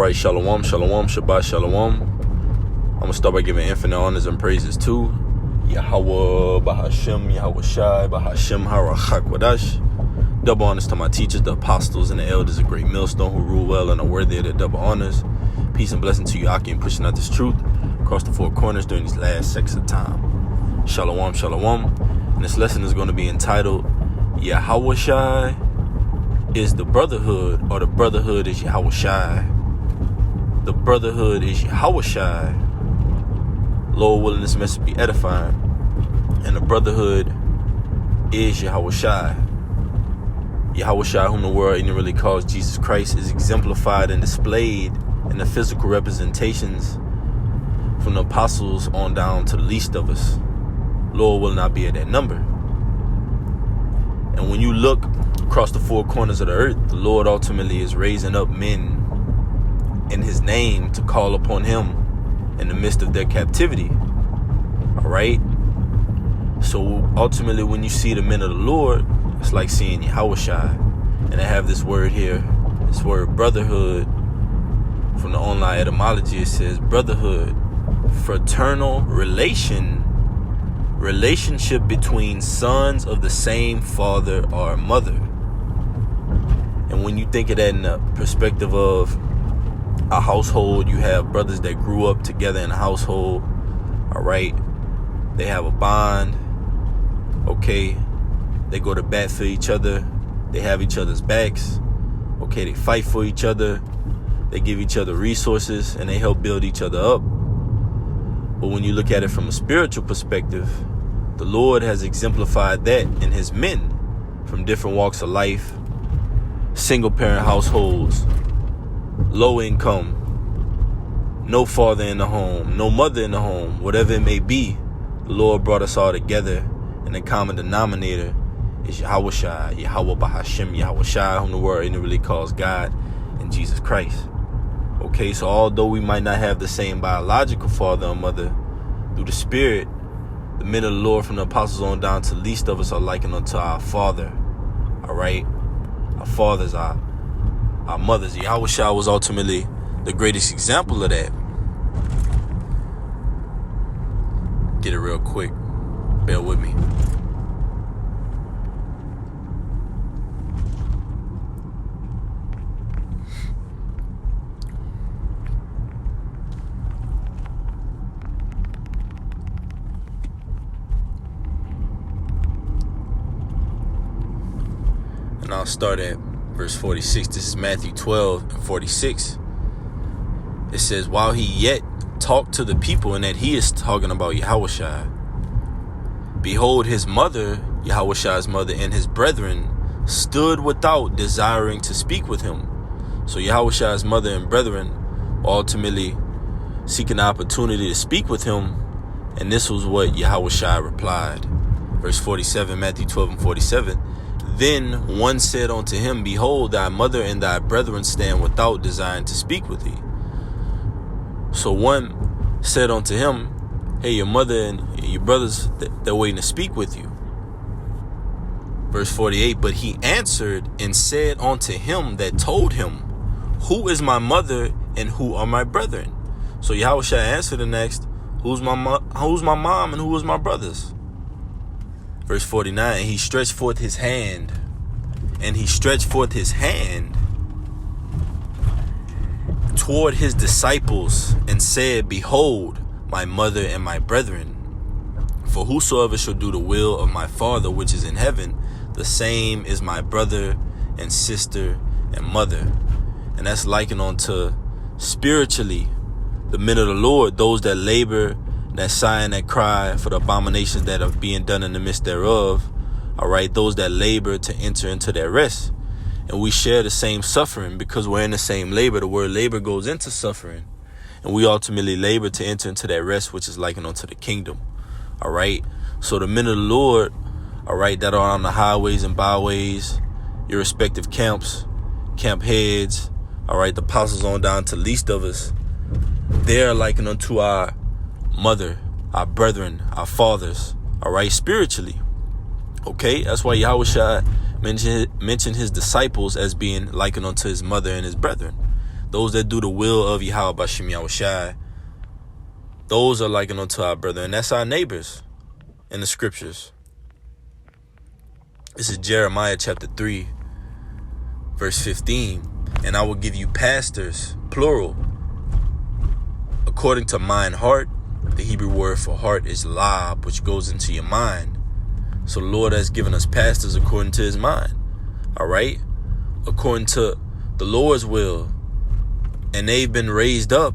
right, shalom, shalom, Shabbat shalom. I'm going to start by giving infinite honors and praises to Yahweh, Bahashem, Yahawashi, Bahashem, 𝐤𝐿𝐿. Double honors to my teachers, the apostles, and the elders, a great millstone who rule well and are worthy of the double honors. Peace and blessing to you, Aki, and pushing out this truth across the four corners during these last seconds of time. Shalom, shalom. And this lesson is going to be entitled, Yahawashi is the brotherhood, or the brotherhood is Yahawashi. The brotherhood is Yahawashi. Lord willing, this message be edifying. And the brotherhood is Yahawashi. Yahawashi, whom the world ignorantly calls Jesus Christ, is exemplified and displayed in the physical representations from the apostles on down to the least of us. Lord will not be at that number. And when you look across the four corners of the earth, the Lord ultimately is raising up men in his name to call upon him in the midst of their captivity. All right? So ultimately, when you see the men of the Lord, it's like seeing Yahawashi. And I have this word here, this word brotherhood. From the online etymology, it says brotherhood, fraternal relationship between sons of the same father or mother. And when you think of that in the perspective of a household, you have brothers that grew up together in a household. All right, they have a bond. Okay, they go to bat for each other. They have each other's backs. Okay, they fight for each other. They give each other resources and they help build each other up. But when you look at it from a spiritual perspective, the Lord has exemplified that in his men from different walks of life, single parent households, low income, no father in the home, no mother in the home, whatever it may be. The Lord brought us all together, and the common denominator is Yahawashi, Yahweh Bahashem, Yahawashi, whom the world ignorantly calls God, and Jesus Christ. Okay, so although we might not have the same biological father or mother, through the Spirit, the men of the Lord from the apostles on down to the least of us are likened unto our Father. All right? Our fathers, our mothers. Yahawashi was ultimately the greatest example of that. Get it real quick. Bear with me. And I'll start at verse 46. This is Matthew 12 and 46. It says, while he yet talked to the people, and that he is talking about Yahawashi, behold, his mother, Yahawashi's mother, and his brethren stood without, desiring to speak with him. So Yahawashi's mother and brethren ultimately seeking an opportunity to speak with him. And this was what Yahawashi replied. Verse 47, Matthew 12 and 47. Then one said unto him, behold, thy mother and thy brethren stand without, desiring to speak with thee. So one said unto him, hey, your mother and your brothers, they're waiting to speak with you. Verse 48, but he answered and said unto him that told him, who is my mother and who are my brethren? So Yahawashi answered and asked, who's my mom and who is my brothers? Verse 49, and he stretched forth his hand, toward his disciples, and said, behold, my mother and my brethren. For whosoever shall do the will of my Father which is in heaven, the same is my brother and sister and mother. And that's likened unto spiritually the men of the Lord, those that labor, that sigh and that cry for the abominations that are being done in the midst thereof. All right, those that labor to enter into their rest. And we share the same suffering because we're in the same labor. The word labor goes into suffering. And we ultimately labor to enter into that rest, which is likened unto the kingdom. All right. So the men of the Lord, all right, that are on the highways and byways, your respective camps, camp heads, all right, the apostles on down to least of us, they're likened unto our mother, our brethren, our fathers, all right, spiritually. Okay, that's why Yahawashi mentioned his disciples as being likened unto his mother and his brethren. those that do the will of 𝐤𝐿𝐿, those are likened unto our brother, and that's our neighbors in the scriptures. This is Jeremiah chapter 3, verse 15. And I will give you pastors, plural, according to mine heart. The Hebrew word for heart is lab, which goes into your mind. So the Lord has given us pastors according to his mind. All right? According to the Lord's will. And they've been raised up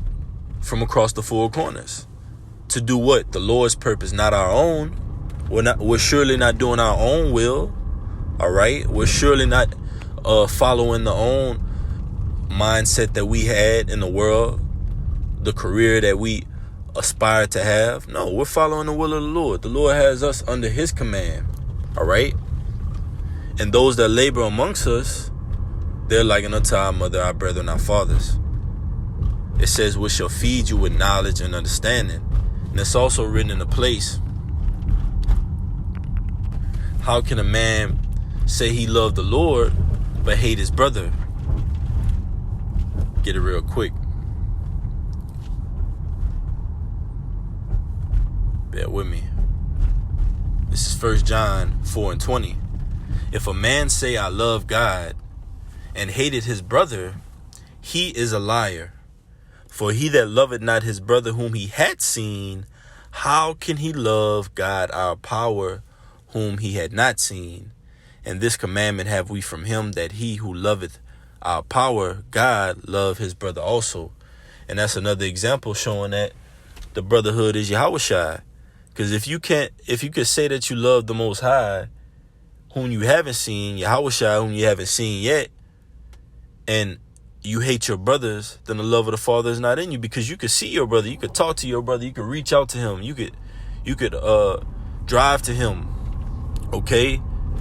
from across the four corners to do what? The Lord's purpose, not our own. We're surely not doing our own will. All right? We're surely not following the own mindset that we had in the world, the career that we aspire to have. No, we're following the will of the Lord. The Lord has us under his command. All right? And those that labor amongst us, they're likened unto our mother, our brethren, our fathers. It says, we shall feed you with knowledge and understanding. And it's also written in a place, how can a man say he loved the Lord but hate his brother? Get it real quick. Bear with me. This is 1 John 4:20. If a man say, I love God, and hated his brother, he is a liar. For he that loveth not his brother whom he had seen, how can he love God our power, whom he had not seen? And this commandment have we from him, that he who loveth our power, God, love his brother also. And that's another example showing that the brotherhood is Yahawashi. Because if you could say that you love the Most High, whom you haven't seen, Yahawashi, whom you haven't seen yet, and you hate your brothers, then the love of the Father is not in you. Because you could see your brother, you could talk to your brother, you could reach out to him, you could drive to him, okay?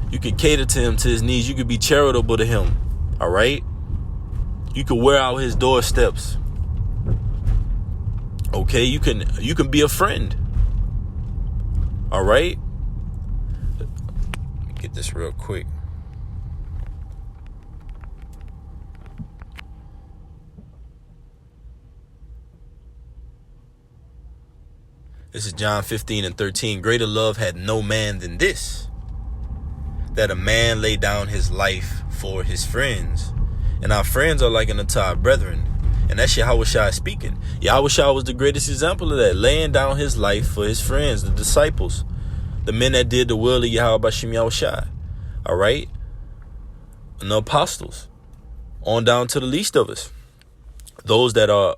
You could cater to him, to his needs. You could be charitable to him, all right? You could wear out his doorsteps, okay? You can be a friend, all right? Let me get this real quick. This is John 15:13. Greater love had no man than this, that a man lay down his life for his friends. And our friends are likened unto our brethren. And that's Yahawashi speaking. Yahawashi was the greatest example of that, laying down his life for his friends, the disciples, the men that did the will of Yahawashi. All right? And the apostles, on down to the least of us, those that are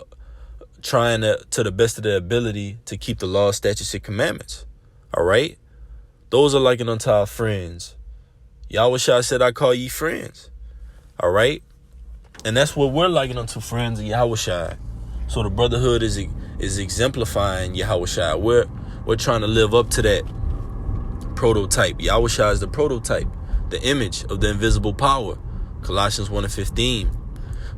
trying to the best of their ability to keep the law, statutes, and commandments. All right? Those are likened unto our friends. Yahawashi said, I call ye friends. All right? And that's what we're likened unto, friends of Yahawashi. So the brotherhood is exemplifying Yahawashi. We're trying to live up to that prototype. Yahawashi is the prototype, the image of the invisible power. Colossians 1:15.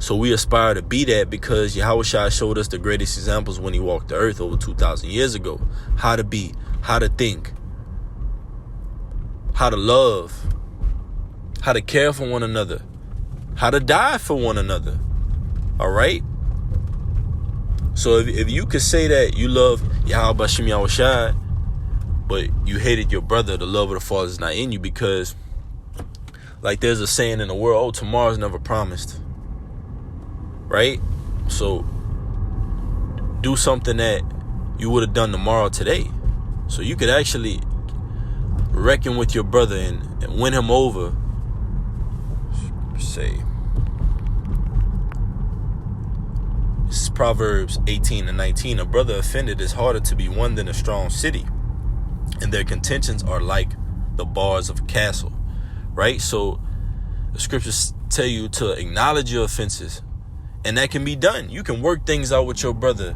So we aspire to be that because Yahawashi showed us the greatest examples when he walked the earth over 2,000 years ago. How to be, how to think, how to love, how to care for one another, how to die for one another. All right? So if you could say that you love Yahawashi, but you hated your brother, the love of the Father is not in you, because like there's a saying in the world, oh, tomorrow's never promised. Right? So do something that you would have done tomorrow today. So you could actually reckon with your brother and win him over. Say, this is Proverbs 18:19. A brother offended is harder to be won than a strong city, and their contentions are like the bars of a castle. Right? So the scriptures tell you to acknowledge your offenses. And that can be done. You can work things out with your brother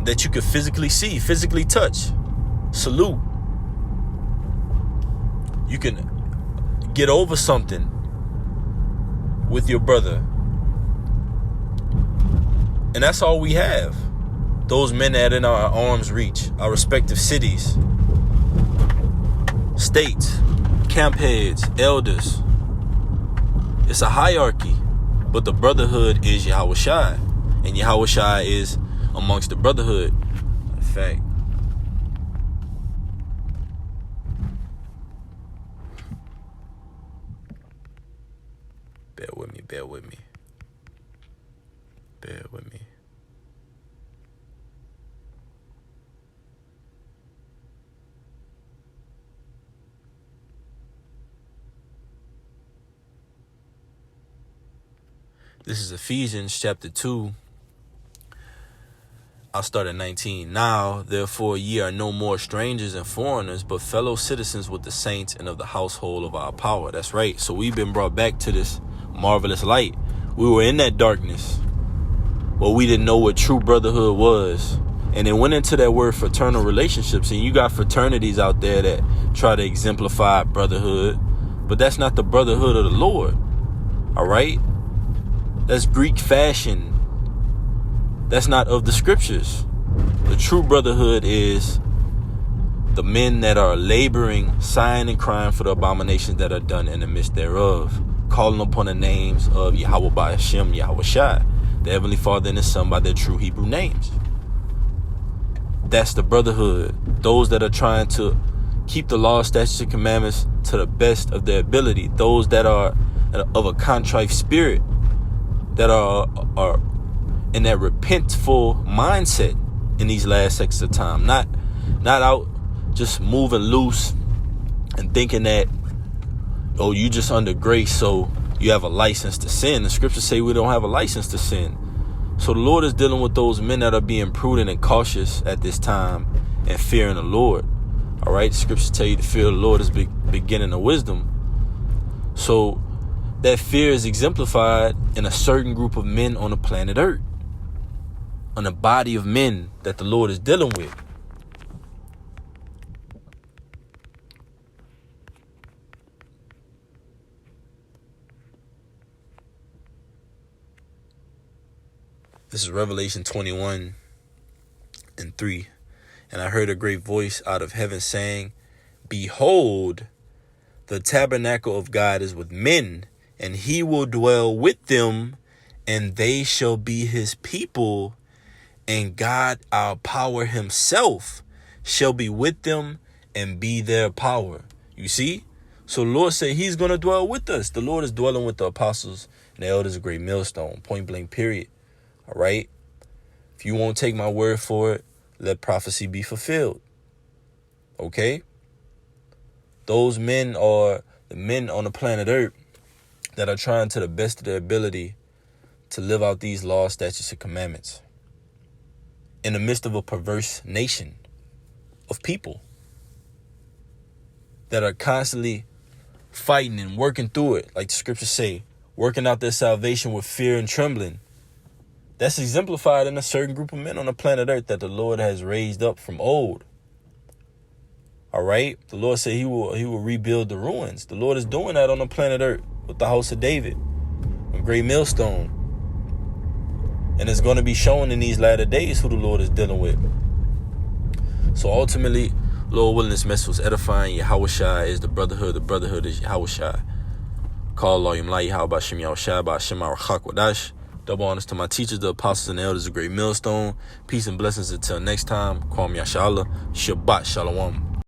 that you could physically see, physically touch, salute. You can get over something with your brother. And that's all we have. Those men that are in our arm's reach, our respective cities, states, camp heads, elders. It's a hierarchy. But the brotherhood is Yahawashi. And Yahawashi is amongst the brotherhood. In fact, bear with me. This is Ephesians chapter 2. I'll start at 19. Now, therefore, ye are no more strangers and foreigners, but fellow citizens with the saints and of the household of our power. That's right. So we've been brought back to this marvelous light. We were in that darkness, but we didn't know what true brotherhood was. And it went into that word fraternal relationships. And you got fraternities out there that try to exemplify brotherhood, but that's not the brotherhood of the Lord. All right? That's Greek fashion. That's not of the scriptures. The true brotherhood is the men that are laboring, sighing and crying for the abominations that are done in the midst thereof, calling upon the names of Yahweh by Hashem, Yahawashi, the Heavenly Father and His Son by their true Hebrew names. That's the brotherhood. Those that are trying to keep the law, statutes, and commandments to the best of their ability. Those that are of a contrite spirit, that are in that repentful mindset in these last sections of time. Not out just moving loose and thinking that, oh, you just under grace, so you have a license to sin. The scriptures say we don't have a license to sin. So the Lord is dealing with those men that are being prudent and cautious at this time and fearing the Lord. All right, the scriptures tell you to fear the Lord is beginning of wisdom. So that fear is exemplified in a certain group of men on the planet Earth, on a body of men that the Lord is dealing with. This is Revelation 21:3. And I heard a great voice out of heaven saying, behold, the tabernacle of God is with men, and he will dwell with them, and they shall be his people, and God, our power himself, shall be with them and be their power. You see? So the Lord said he's going to dwell with us. The Lord is dwelling with the apostles and the elders of Great Millstone. Point blank, period. All right? If you won't take my word for it, let prophecy be fulfilled. Okay? Those men are the men on the planet Earth that are trying to the best of their ability to live out these laws, statutes, and commandments in the midst of a perverse nation of people that are constantly fighting and working through it, like the scriptures say, working out their salvation with fear and trembling. That's exemplified in a certain group of men on the planet Earth that the Lord has raised up from old. All right? The Lord said he will rebuild the ruins. The Lord is doing that on the planet Earth with the house of David, a great millstone. And it's going to be shown in these latter days who the Lord is dealing with. So ultimately, Lord willing, this message was edifying. Yahawashi is the brotherhood. The brotherhood is Yahawashi. Call 𝐤𝐄𐄅𝐷 Yahawashi by 𝐤𝐿𝐼. Double honors to my teachers, the apostles, and the elders of Great Millstone. Peace and blessings until next time. Kwam Yashala. Shabbat Shalom.